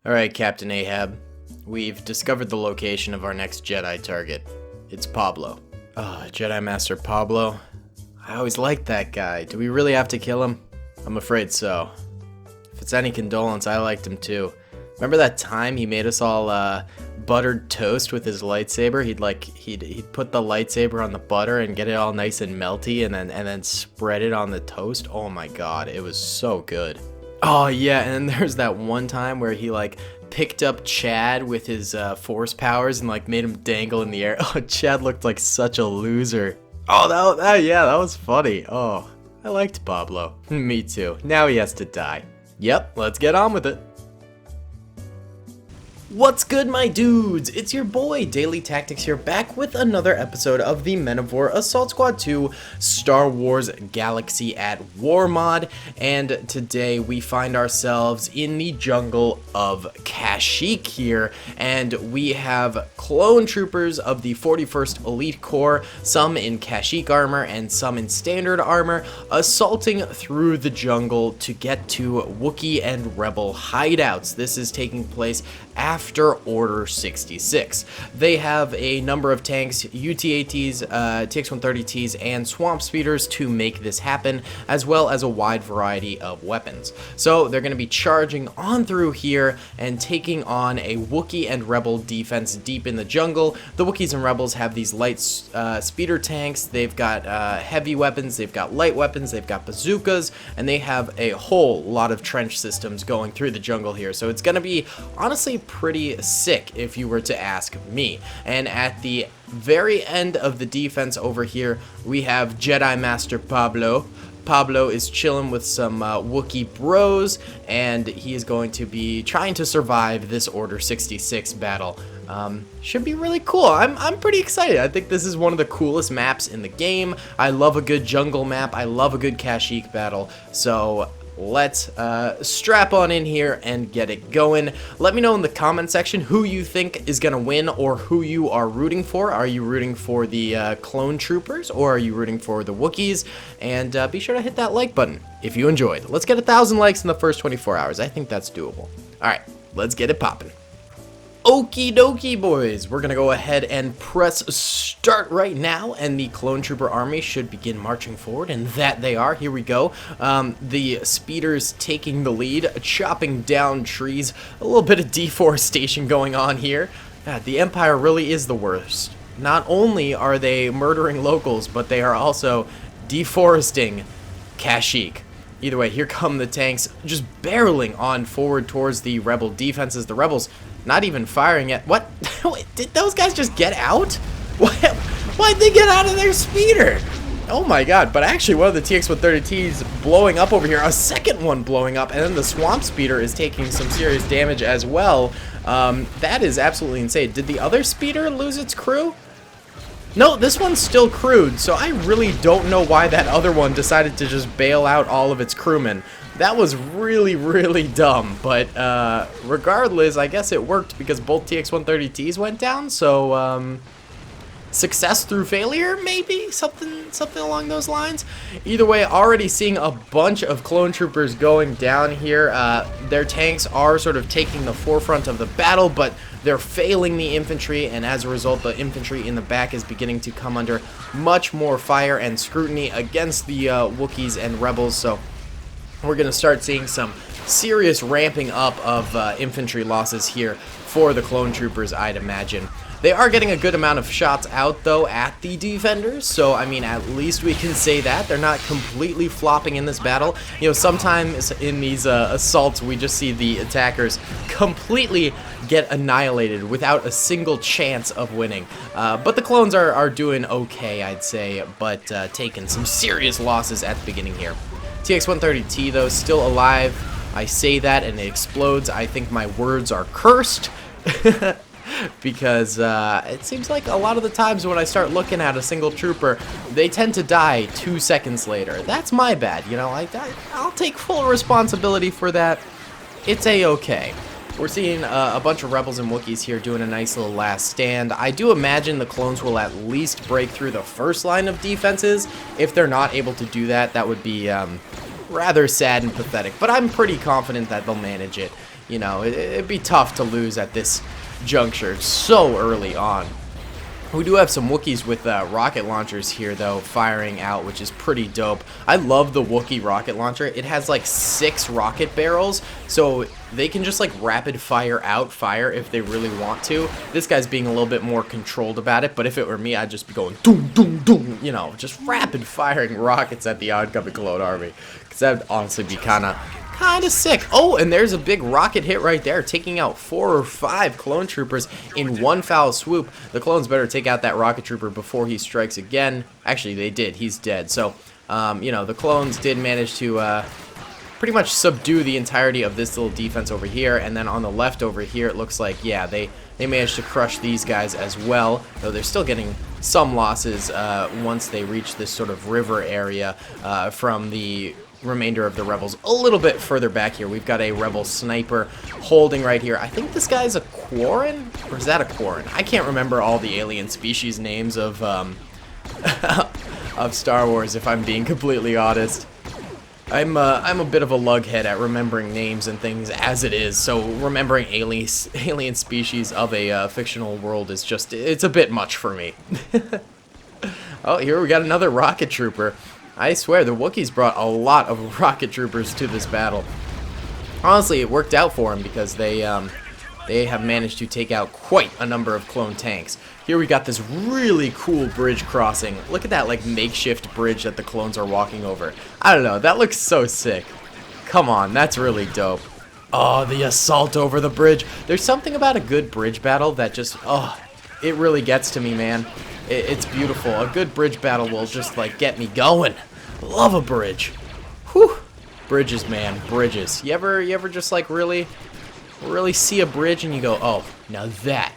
Alright, Captain Ahab. We've discovered the location of our next Jedi target. It's Pablo. Oh, Jedi Master Pablo. I always liked that guy. Do we really have to kill him? I'm afraid so. If it's any condolence, I liked him too. Remember that time he made us all buttered toast with his lightsaber? He'd put the lightsaber on the butter and get it all nice and melty, and then spread it on the toast. Oh my god, it was so good. Oh yeah, and then there's that one time where he picked up Chad with his force powers and made him dangle in the air. Oh, Chad looked like such a loser. Oh, that was funny. Oh, I liked Pablo. Me too. Now he has to die. Yep, let's get on with it. What's good, my dudes? It's your boy, Daily Tactics here, back with another episode of the Men of War Assault Squad 2 Star Wars Galaxy at War mod, and today we find ourselves in the jungle of Kashyyyk here, and we have clone troopers of the 41st Elite Corps, some in Kashyyyk armor and some in standard armor, assaulting through the jungle to get to Wookiee and Rebel hideouts. This is taking place after Order 66. They have a number of tanks, UT-ATs, TX-130Ts, and Swamp Speeders to make this happen, as well as a wide variety of weapons. So they're going to be charging on through here and taking on a Wookiee and Rebel defense deep in the jungle. The Wookiees and Rebels have these light speeder tanks, they've got heavy weapons, they've got light weapons, they've got bazookas, and they have a whole lot of trench systems going through the jungle here. So it's going to be honestly pretty sick if you were to ask me. And at the very end of the defense over here, we have Jedi Master Pablo. Pablo is chilling with some Wookiee bros, and he is going to be trying to survive this Order 66 battle. Should be really cool. I'm pretty excited. I think this is one of the coolest maps in the game. I love a good jungle map. I love a good Kashyyyk battle. So let's strap on in here and get it going. Let me know in the comment section who you think is going to win or who you are rooting for. Are you rooting for the clone troopers or are you rooting for the Wookiees? And be sure to hit that like button if you enjoyed. Let's get 1,000 likes in the first 24 hours. I think that's doable. Alright, let's get it popping. Okie dokie, boys, we're gonna go ahead and press start right now, and the clone trooper army should begin marching forward, and that they are. Here we go. The speeders taking the lead, chopping down trees, a little bit of deforestation going on here. God, the Empire really is the worst. Not only are they murdering locals, but they are also deforesting Kashyyyk. Either way, here come the tanks just barreling on forward towards the rebel defenses. The rebels not even firing yet. What? Wait, did those guys just get out? Why'd they get out of their speeder? Oh my god, but actually one of the TX-130Ts blowing up over here, a second one blowing up, and then the Swamp Speeder is taking some serious damage as well. That is absolutely insane. Did the other speeder lose its crew? No, this one's still crewed, so I really don't know why that other one decided to just bail out all of its crewmen. That was really, really dumb, but regardless, I guess it worked because both TX-130Ts went down, so success through failure, maybe? Something along those lines? Either way, already seeing a bunch of clone troopers going down here. Their tanks are sort of taking the forefront of the battle, but they're failing the infantry, and as a result, the infantry in the back is beginning to come under much more fire and scrutiny against the Wookiees and Rebels, so we're going to start seeing some serious ramping up of infantry losses here for the clone troopers, I'd imagine. They are getting a good amount of shots out, though, at the defenders, so, I mean, at least we can say that. They're not completely flopping in this battle. You know, sometimes in these assaults, we just see the attackers completely get annihilated without a single chance of winning. But the clones are doing okay, I'd say, but taking some serious losses at the beginning here. TX-130T, though, still alive. I say that and it explodes. I think my words are cursed. Because it seems like a lot of the times when I start looking at a single trooper, they tend to die 2 seconds later. That's my bad, you know, I'll take full responsibility for that. It's a-okay. We're seeing a bunch of Rebels and Wookiees here doing a nice little last stand. I do imagine the clones will at least break through the first line of defenses. If they're not able to do that, that would be rather sad and pathetic. But I'm pretty confident that they'll manage it. you know, it'd be tough to lose at this juncture so early on. We do have some Wookiees with rocket launchers here, though, firing out, which is pretty dope. I love the Wookiee rocket launcher. It has, like, 6 rocket barrels, so they can just, like, rapid fire out fire if they really want to. This guy's being a little bit more controlled about it, but if it were me, I'd just be going doom, doom, doom, you know, just rapid firing rockets at the oncoming clone army. Because that would honestly be kind of sick. Oh, and there's a big rocket hit right there, taking out 4 or 5 clone troopers in one foul swoop. The clones better take out that rocket trooper before he strikes again. Actually, they did. He's dead. So, you know, the clones did manage to pretty much subdue the entirety of this little defense over here. And then on the left over here, it looks like, yeah, they managed to crush these guys as well, though they're still getting some losses once they reach this sort of river area from the remainder of the rebels. A little bit further back here, we've got a rebel sniper holding right here. I think this guy's a Quarren, or is that a Quarren? I can't remember all the alien species names of of Star Wars, if I'm being completely honest. I'm a bit of a lughead at remembering names and things as it is, so remembering alien species of a fictional world is just, it's a bit much for me. Oh, here we got another rocket trooper. I swear, the Wookiees brought a lot of rocket troopers to this battle. Honestly, it worked out for them because they have managed to take out quite a number of clone tanks. Here we got this really cool bridge crossing. Look at that, like, makeshift bridge that the clones are walking over. I don't know, that looks so sick. Come on, that's really dope. Oh, the assault over the bridge. There's something about a good bridge battle that just, oh, it really gets to me, man. It's beautiful. A good bridge battle will just, like, get me going. Love a bridge. Whew. Bridges, man. Bridges. You ever just, like, really see a bridge and you go, oh, now that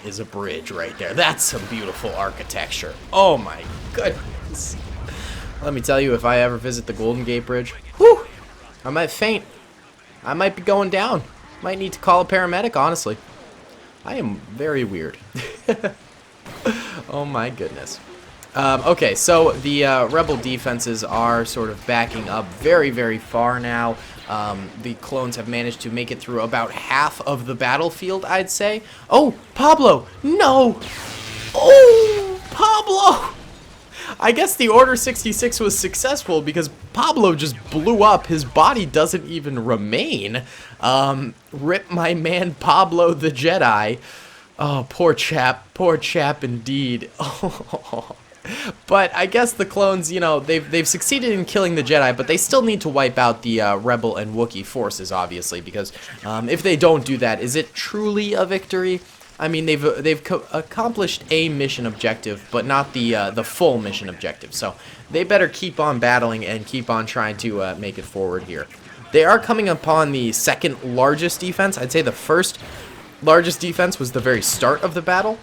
is a bridge right there. That's some beautiful architecture. Oh, my goodness. Let me tell you, if I ever visit the Golden Gate Bridge, whew, I might faint. I might be going down. Might need to call a paramedic, honestly. I am very weird. Oh my goodness. Okay, so the rebel defenses are sort of backing up very, very far now. The clones have managed to make it through about half of the battlefield, I'd say. Oh, Pablo! No! Oh, Pablo! I guess the Order 66 was successful because Pablo just blew up. His body doesn't even remain. Rip my man Pablo the Jedi. Oh, poor chap indeed. Oh. But I guess the clones, you know, they've succeeded in killing the Jedi, but they still need to wipe out the Rebel and Wookiee forces, obviously, because if they don't do that, is it truly a victory? I mean, they've accomplished a mission objective, but not the full mission objective. So they better keep on battling and keep on trying to make it forward here. They are coming upon the second largest defense. I'd say the first largest defense was the very start of the battle.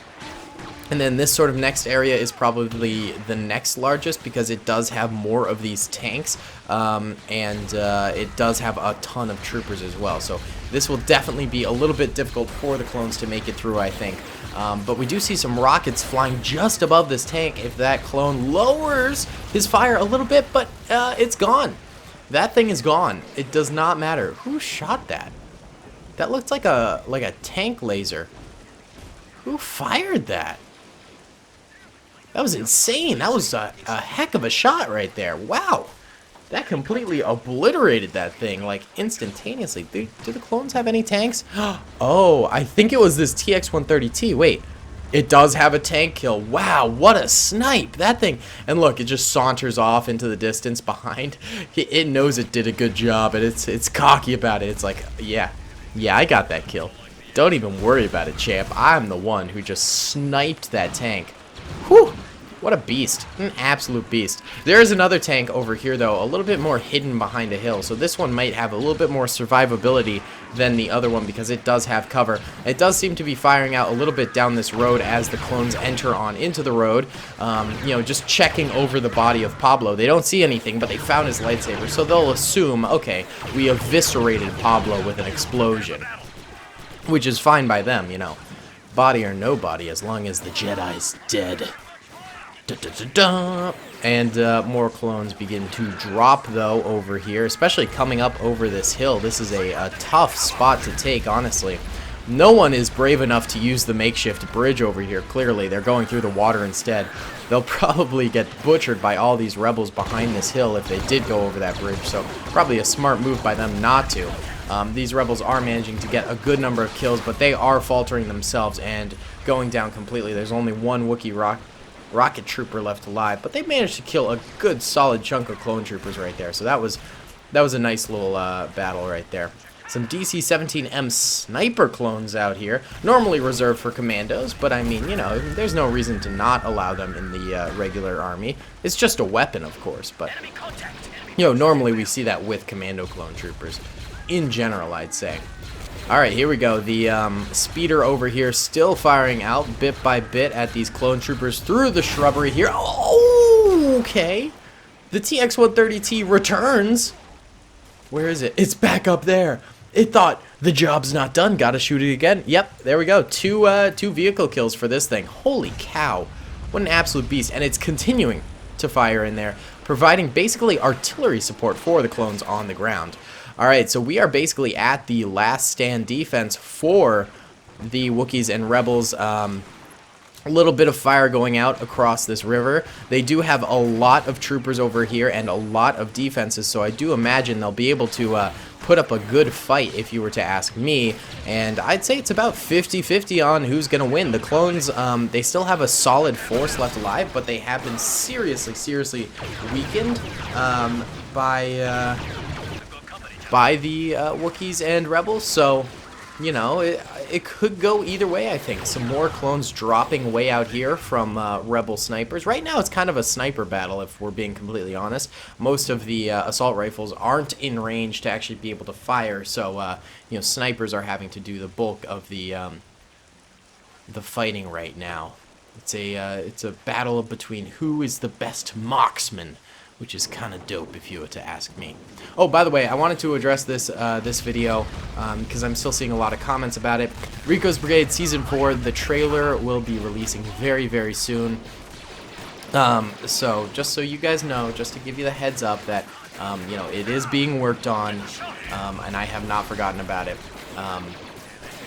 And then this sort of next area is probably the next largest because it does have more of these tanks, and it does have a ton of troopers as well. So this will definitely be a little bit difficult for the clones to make it through, I think. But we do see some rockets flying just above this tank if that clone lowers his fire a little bit, but it's gone. That thing is gone. It does not matter. Who shot that? That looked like a tank laser. Who fired that? That was insane. That was a heck of a shot right there. Wow. That completely obliterated that thing, like, instantaneously. Do the clones have any tanks? Oh, I think it was this TX-130T. Wait, it does have a tank kill. Wow, what a snipe. That thing. And look, it just saunters off into the distance behind. It knows it did a good job, and it's cocky about it. It's like, yeah, I got that kill. Don't even worry about it, champ. I'm the one who just sniped that tank. Whew. What a beast. An absolute beast. There is another tank over here, though, a little bit more hidden behind a hill. So this one might have a little bit more survivability than the other one because it does have cover. It does seem to be firing out a little bit down this road as the clones enter on into the road. You know, just checking over the body of Pablo. They don't see anything, but they found his lightsaber. So they'll assume, okay, we eviscerated Pablo with an explosion. Which is fine by them, you know. Body or no body, as long as the Jedi's dead. Da-da-da-da. And more clones begin to drop, though, over here, especially coming up over this hill. This is a tough spot to take, honestly. No one is brave enough to use the makeshift bridge over here, clearly. They're going through the water instead. They'll probably get butchered by all these rebels behind this hill if they did go over that bridge, so probably a smart move by them not to. These rebels are managing to get a good number of kills, but they are faltering themselves and going down completely. There's only one Wookiee rocket trooper left alive, but they managed to kill a good solid chunk of clone troopers right there, so that was a nice little battle right there. Some DC-17M sniper clones out here, normally reserved for commandos, but I mean, you know, there's no reason to not allow them in the regular army. It's just a weapon, of course, but, you know, normally we see that with commando clone troopers, in general, I'd say. Alright, here we go. The speeder over here still firing out bit by bit at these clone troopers through the shrubbery here. Oh, okay. The TX-130T returns. Where is it? It's back up there. It thought the job's not done. Gotta shoot it again. Yep, there we go. Two vehicle kills for this thing. Holy cow. What an absolute beast. And it's continuing to fire in there, providing basically artillery support for the clones on the ground. Alright, so we are basically at the last stand defense for the Wookiees and Rebels. A little bit of fire going out across this river. They do have a lot of troopers over here and a lot of defenses, so I do imagine they'll be able to put up a good fight if you were to ask me, and I'd say it's about 50-50 on who's going to win. The clones, they still have a solid force left alive, but they have been seriously weakened by the Wookiees and Rebels, so, you know, it could go either way, I think. Some more clones dropping way out here from Rebel snipers. Right now, it's kind of a sniper battle, if we're being completely honest. Most of the assault rifles aren't in range to actually be able to fire, so, you know, snipers are having to do the bulk of the fighting right now. It's a battle between who is the best marksman, which is kind of dope if you were to ask me. Oh, by the way, I wanted to address this this video because I'm still seeing a lot of comments about it. Rico's Brigade Season 4, the trailer will be releasing very soon. So just so you guys know, just to give you the heads up that you know, it is being worked on, and I have not forgotten about it.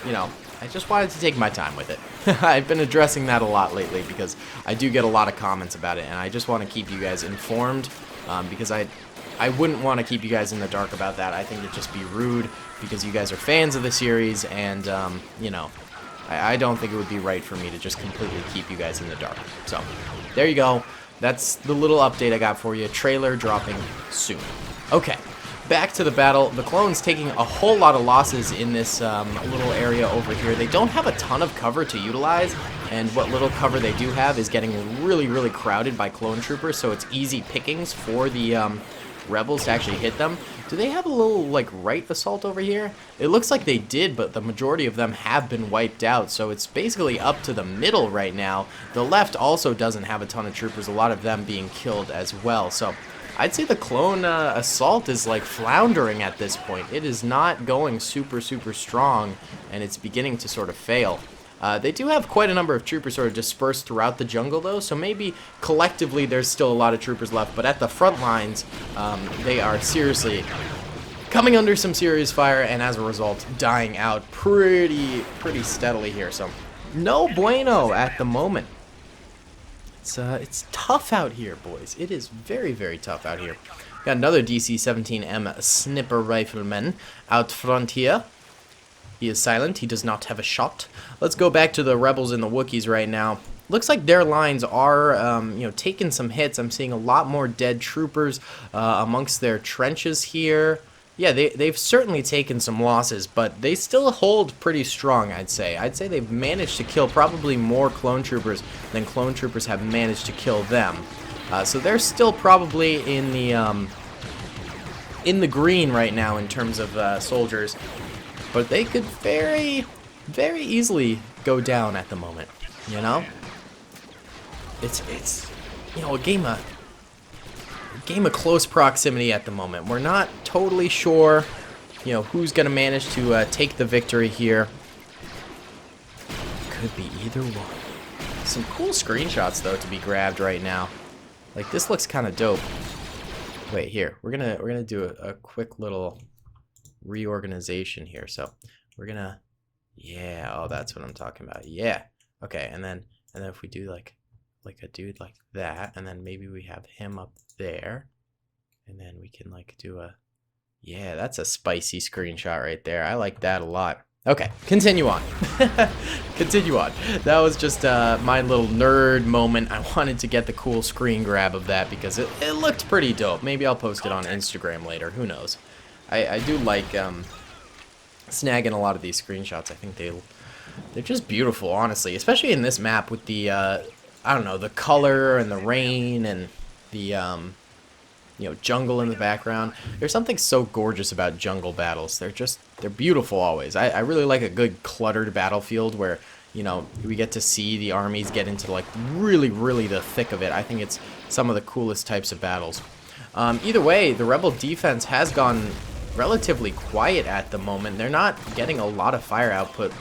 You know, I just wanted to take my time with it. I've been addressing that a lot lately because I do get a lot of comments about it, and I just want to keep you guys informed because I wouldn't want to keep you guys in the dark about that. I think it'd just be rude because you guys are fans of the series, and you know, I don't think it would be right for me to just completely keep you guys in the dark. So there you go. That's the little update I got for you. Trailer dropping soon. Okay. Back to the battle. The clones taking a whole lot of losses in this little area over here. They don't have a ton of cover to utilize, and what little cover they do have is getting really crowded by clone troopers, so it's easy pickings for the rebels to actually hit them. Do they have a little, like, right assault over here? It looks like they did, but the majority of them have been wiped out, so it's basically up to the middle right now. The left also doesn't have a ton of troopers, a lot of them being killed as well, so I'd say the clone assault is like floundering at this point. It is not going super strong, and it's beginning to sort of fail. They do have quite a number of troopers sort of dispersed throughout the jungle, though, so maybe collectively there's still a lot of troopers left, but at the front lines, they are seriously coming under some serious fire, and as a result, dying out pretty steadily here. So, no bueno at the moment. It's tough out here, boys. It is very tough out here. Got another DC-17M sniper rifleman out front here. He is silent. He does not have a shot. Let's go back to the Rebels and the Wookiees right now. Looks like their lines are, you know, taking some hits. I'm seeing a lot more dead troopers amongst their trenches here. Yeah, they've certainly taken some losses, but they still hold pretty strong, I'd say. I'd say they've managed to kill probably more clone troopers than clone troopers have managed to kill them. So they're still probably in the green right now in terms of soldiers, but they could very easily go down at the moment. You know, it's you know, a game of close proximity at the moment. We're not totally sure, you know, who's going to manage to take the victory here. Could be either one. Some cool screenshots though to be grabbed right now. Like this looks kind of dope. Wait, here. We're gonna do a quick little reorganization here. So we're gonna, yeah, oh, that's what I'm talking about. Yeah. Okay, and then if we do like a dude like that, and then maybe we have him up there, and then we can like do a, yeah, that's a spicy screenshot right there. I like that a lot. Okay, continue on. Continue on. That was just my little nerd moment. I wanted to get the cool screen grab of that because it looked pretty dope. Maybe I'll post it on Instagram later. Who knows? I do like snagging a lot of these screenshots. I think they're just beautiful, honestly. Especially in this map with the, I don't know, the color and the rain and the, you know, jungle in the background. There's something so gorgeous about jungle battles. They're beautiful always. I really like a good cluttered battlefield where, you know, we get to see the armies get into like really the thick of it. I think it's some of the coolest types of battles. Either way, the rebel defense has gone relatively quiet at the moment. They're not getting a lot of fire output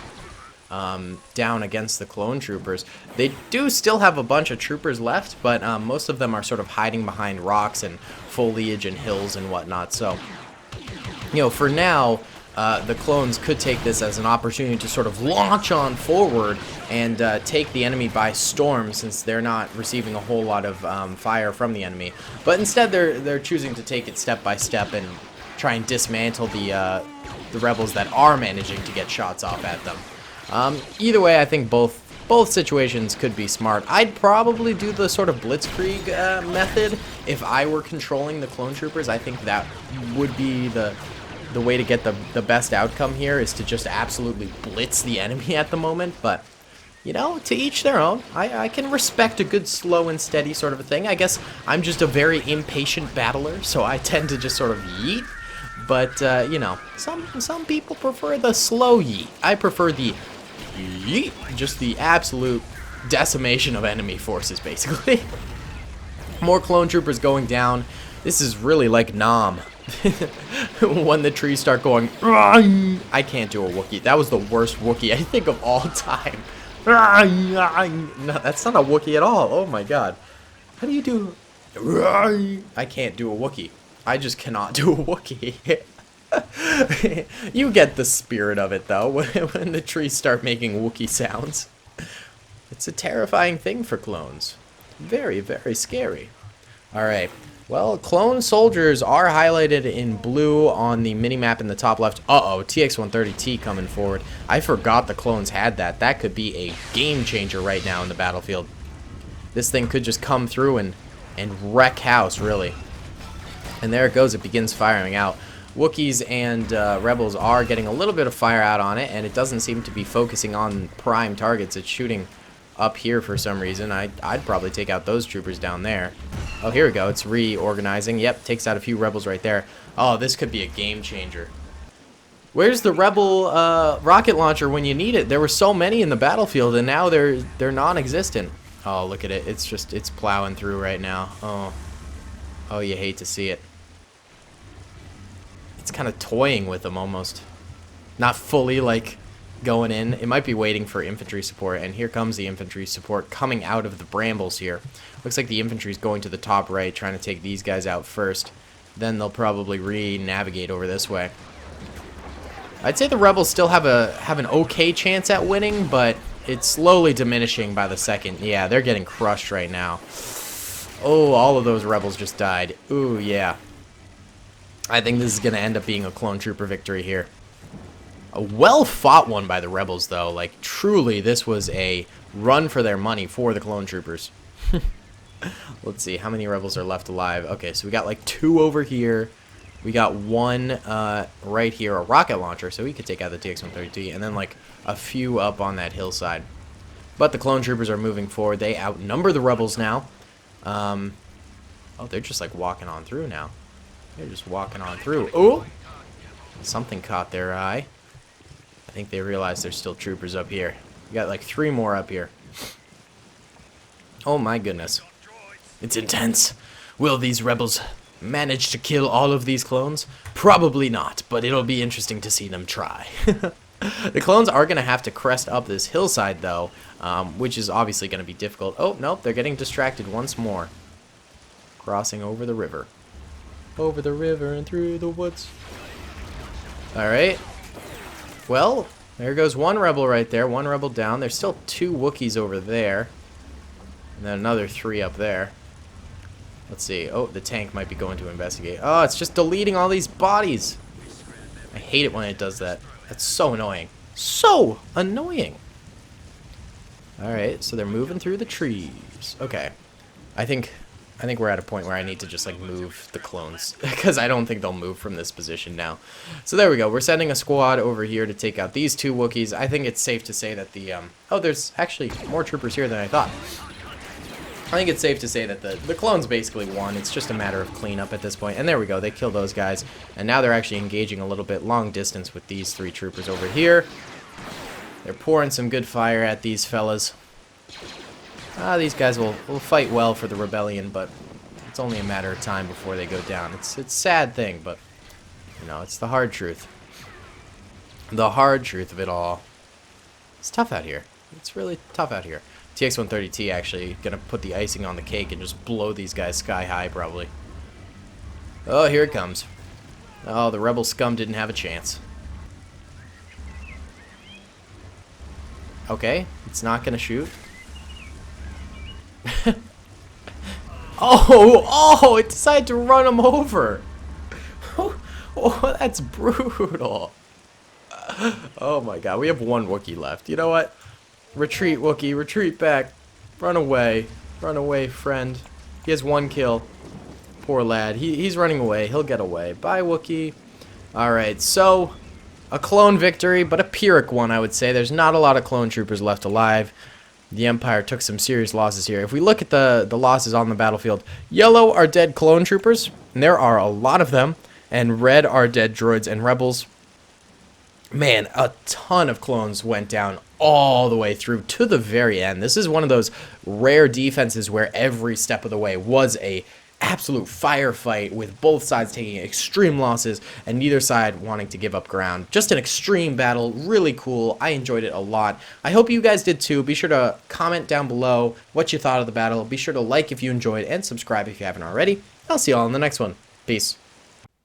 down against the clone troopers. They do still have a bunch of troopers left, but most of them are sort of hiding behind rocks and foliage and hills and whatnot. So, you know, for now, the clones could take this as an opportunity to sort of launch on forward and take the enemy by storm, since they're not receiving a whole lot of fire from the enemy. But instead, they're choosing to take it step by step and try and dismantle the rebels that are managing to get shots off at them. Either way, I think both situations could be smart. I'd probably do the sort of blitzkrieg method if I were controlling the clone troopers. I think that would be the way to get the best outcome here, is to just absolutely blitz the enemy at the moment. But, you know, to each their own. I can respect a good slow and steady sort of a thing. I guess I'm just a very impatient battler, so I tend to just sort of yeet. But, you know, some people prefer the slow yeet. I prefer the yeet, just the absolute decimation of enemy forces, basically. More clone troopers going down. This is really like Nam. When the trees start going, I can't do a Wookiee. That was the worst Wookiee, I think, of all time. No, that's not a Wookiee at all. Oh my god. How do you do? I can't do a Wookiee. I just cannot do a Wookiee. You get the spirit of it, though, when the trees start making Wookiee sounds. It's a terrifying thing for clones. Very, very scary. Alright. Well, clone soldiers are highlighted in blue on the minimap in the top left. Uh-oh, TX-130T coming forward. I forgot the clones had that. That could be a game changer right now in the battlefield. This thing could just come through and wreck house, really. And there it goes. It begins firing out. Wookiees and rebels are getting a little bit of fire out on it, and it doesn't seem to be focusing on prime targets. It's shooting up here for some reason. I'd probably take out those troopers down there. Oh, here we go. It's reorganizing. Yep, takes out a few rebels right there. Oh, this could be a game changer. Where's the rebel rocket launcher when you need it? There were so many in the battlefield, and now they're non-existent. Oh, look at it. It's plowing through right now. Oh, you hate to see it. It's kind of toying with them almost. Not fully, like, going in. It might be waiting for infantry support, and here comes the infantry support coming out of the brambles here. Looks like the infantry's going to the top right, trying to take these guys out first. Then they'll probably re-navigate over this way. I'd say the rebels still have an okay chance at winning, but it's slowly diminishing by the second. Yeah, they're getting crushed right now. Oh, all of those rebels just died. Ooh, yeah. I think this is going to end up being a clone trooper victory here. A well-fought one by the rebels, though. Like, truly, this was a run for their money for the clone troopers. Let's see, how many rebels are left alive? Okay, so we got like 2 over here. We got 1 right here, a rocket launcher, so we could take out the TX-130T, and then like a few up on that hillside. But the clone troopers are moving forward. They outnumber the rebels now. Oh, they're just like walking on through now. They're just walking on through. Oh! Something caught their eye. I think they realize there's still troopers up here. We got like 3 more up here. Oh my goodness. It's intense. Will these rebels manage to kill all of these clones? Probably not, but it'll be interesting to see them try. The clones are going to have to crest up this hillside, though, which is obviously going to be difficult. Oh, nope, they're getting distracted once more. Crossing over the river. Over the river and through the woods. Alright. Well, there goes one rebel right there. One rebel down. There's still 2 Wookiees over there. And then another 3 up there. Let's see. Oh, the tank might be going to investigate. Oh, it's just deleting all these bodies. I hate it when it does that. That's so annoying. So annoying. Alright, so they're moving through the trees. Okay. I think we're at a point where I need to just like move the clones because I don't think they'll move from this position now. So there we go. We're sending a squad over here to take out these 2 Wookiees. I think it's safe to say that the oh, there's actually more troopers here than I thought. I think it's safe to say that the clones basically won. It's just a matter of cleanup at this point. And there we go. They kill those guys. And now they're actually engaging a little bit long distance with these 3 troopers over here. They're pouring some good fire at these fellas. These guys will fight well for the rebellion, but it's only a matter of time before they go down. It's a sad thing, but, you know, it's the hard truth. The hard truth of it all. It's tough out here. It's really tough out here. TX-130T actually gonna put the icing on the cake and just blow these guys sky high, probably. Oh, here it comes. Oh, the rebel scum didn't have a chance. Okay, it's not gonna shoot. Oh, it decided to run him over. Oh, that's brutal. Oh my god, we have 1 Wookiee left. You know what? Retreat, Wookiee, retreat back. Run away. Run away, friend. He has 1 kill. Poor lad. He's running away. He'll get away. Bye, Wookiee. Alright, so a clone victory, but a Pyrrhic one, I would say. There's not a lot of clone troopers left alive. The Empire took some serious losses here. If we look at the losses on the battlefield, yellow are dead clone troopers, and there are a lot of them, and red are dead droids and rebels. Man, a ton of clones went down all the way through to the very end. This is one of those rare defenses where every step of the way was a absolute firefight, with both sides taking extreme losses and neither side wanting to give up ground. Just an extreme battle, really cool. I enjoyed it a lot. I hope you guys did too. Be sure to comment down below what you thought of the battle. Be sure to like if you enjoyed and subscribe if you haven't already. I'll see you all in the next one. Peace.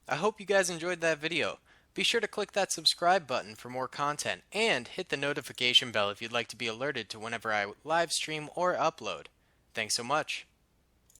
I hope you guys enjoyed that video. Be sure to click that subscribe button for more content and hit the notification bell if you'd like to be alerted to whenever I live stream or upload. Thanks so much.